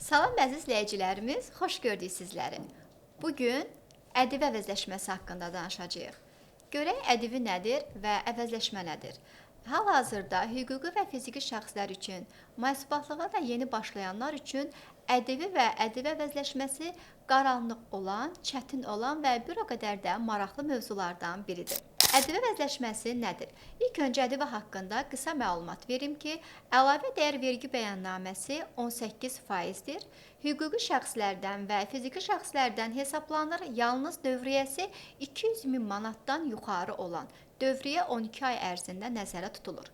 Salam əziz izləyicilərimiz, xoş gördük sizləri. Bugün ədəbi əvəzləşməsi haqqında danışacağıq. Görək ədəbi nədir və əvəzləşmə nədir? Hal-hazırda hüquqi və fiziki şəxslər üçün, müəsibatlığa və yeni başlayanlar üçün ədəbi və ədəbi əvəzləşməsi qaranlıq olan, çətin olan və bir o qədər də maraqlı mövzulardan biridir. Ədəbi əvəzləşməsi nədir? İlk öncə ədəbi haqqında qısa məlumat verim ki, əlavə dəyər vergi bəyannaməsi 18%dir. Hüquqi şəxslərdən və fiziki şəxslərdən hesablanır, yalnız dövriyyəsi 200 min manatdan yuxarı olan dövriyyə 12 ay ərzində nəzərdə tutulur.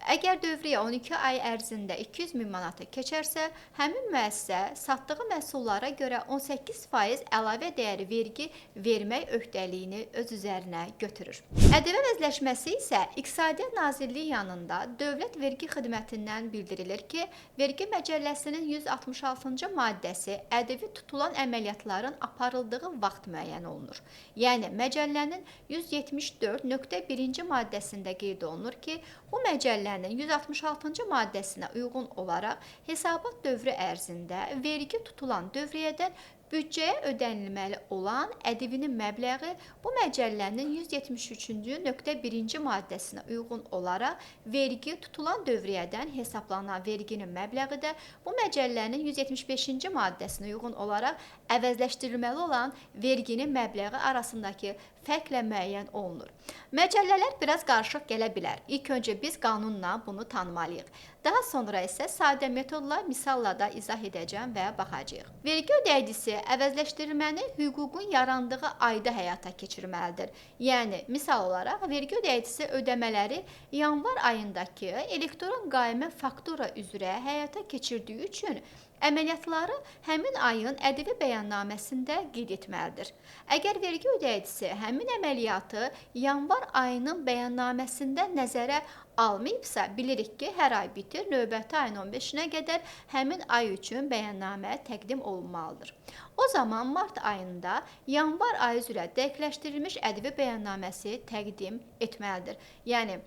Əgər dövriyyə 12 ay ərzində 200 min manatı keçərsə, həmin müəssisə satdığı məhsullara görə 18% əlavə dəyər vergi vermək öhdəliyini öz üzərinə götürür. Ədəbi əvəzləşməsi isə İqtisadiyyat Nazirliyi yanında Dövlət Vergi Xidmətindən bildirilir ki, Vergi Məcəlləsinin 166-cı maddəsi ədəbi tutulan əməliyyatların aparıldığı vaxt müəyyən olunur. Yəni, məcəllənin 174.1-ci maddəsində qeyd olunur ki, bu məcəllənin 166-cı maddəsinə uyğun olaraq hesabat dövrü ərzində vergi tutulan dövriyyədən büdcəyə ödənilməli olan ədəbinin məbləği bu məcəllənin 173.1-ci maddəsinə uyğun olaraq vergi tutulan dövriyyədən hesablanan verginin məbləği də bu məcəllənin 175-ci maddəsinə uyğun olaraq əvəzləşdirilməli olan verginin məbləği arasındakı fərqlə müəyyən olunur. Məcəllələr biraz qarışıq gələ bilər. İlk öncə biz qanunla bunu tanımalıyıq. Daha sonra isə sadə metodla, misalla da izah edəcəm və baxacağıq. Vergi ödəyicisi əvəzləşdirməni hüququn yarandığı ayda həyata keçirməlidir. Yəni, misal olaraq, vergi ödəyicisi ödəmələri yanvar ayındakı elektron qaymə faktura üzrə həyata keçirdiyi üçün əməliyyatları həmin ayın ədəbi bəyannaməsində qeyd etməlidir. Əgər vergi ödəyicisi həmin əməliyyatı yanvar ayının bəyannaməsində nəzərə almayıbsa, bilirik ki, hər ay bitir, növbəti ayın 15-nə qədər həmin ay üçün bəyannamə təqdim olunmalıdır. O zaman mart ayında yanvar ayı üzrə dəqiqləşdirilmiş ədəbi bəyannaməsi təqdim etməlidir. Yəni,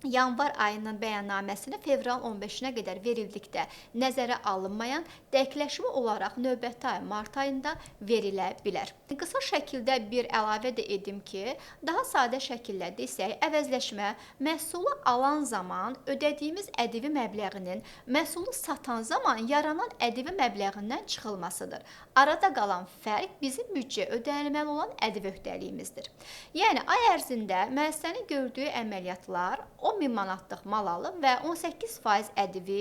yanvar ayının bəyannaməsini fevralın 15-nə qədər verildikdə nəzərə alınmayan dəqiqləşmə olaraq növbəti ay mart ayında verilə bilər. Qısa şəkildə bir əlavə də edim ki, daha sadə şəkildə desək, əvəzləşmə məhsulu alan zaman ödədiyimiz ədəbi məbləğinin məhsulu satan zaman yaranan ədəbi məbləğindən çıxılmasıdır. Arada qalan fərq bizim büdcə ödənilməli olan ədəbi öhdəliyimizdir. Yəni, ay ərzində müəssisənin gördüyü əməliyyatlar 10 min manatlıq mal alıb və 18% ədəbi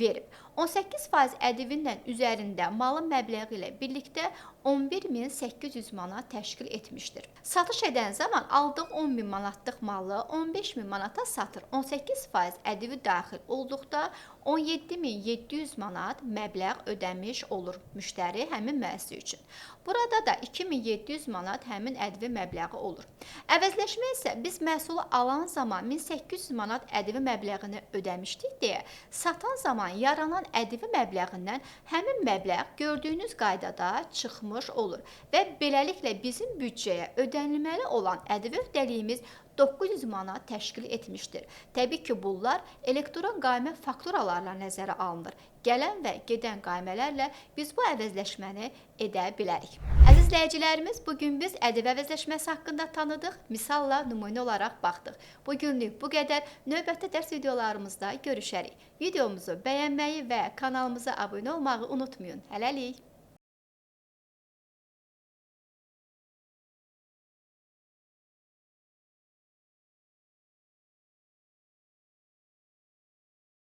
verib. 18% ədəbindən üzərində malın məbləği ilə birlikdə 11.800 manat təşkil etmişdir. Satış edən zaman aldığı 10 min manatlıq malı 15 min manata satır. 18% ədəbi daxil olduqda 17.700 manat məbləğ ödəmiş olur müştəri həmin müəssisə üçün. Burada da 2700 manat həmin ədəbi məbləği olur. Əvəzləşmə isə biz məhsulu alan zaman 1800 manat ədəbi məbləğini ödəmişdik deyə, satan zaman yaranan ədəbi məbləğindən həmin məbləğ gördüyünüz qaydada çıxmış olur və beləliklə bizim büdcəyə ödənilməli olan ədəbi öhdəliyimiz 900 manat təşkil etmişdir. Təbii ki, bunlar elektron qaymə fakturalarla nəzərə alınır. Gələn və gedən qaymələrlə biz bu əvəzləşməni edə bilərik. Əziz izləyicilərimiz, bugün biz ədəbi əvəzləşməsi haqqında tanıdıq, misalla nümunə olaraq baxdıq. Bugünlük bu qədər, növbəti dərs videolarımızda görüşərik. Videomuzu bəyənməyi və kanalımıza abunə olmağı unutmayın. Hələlik!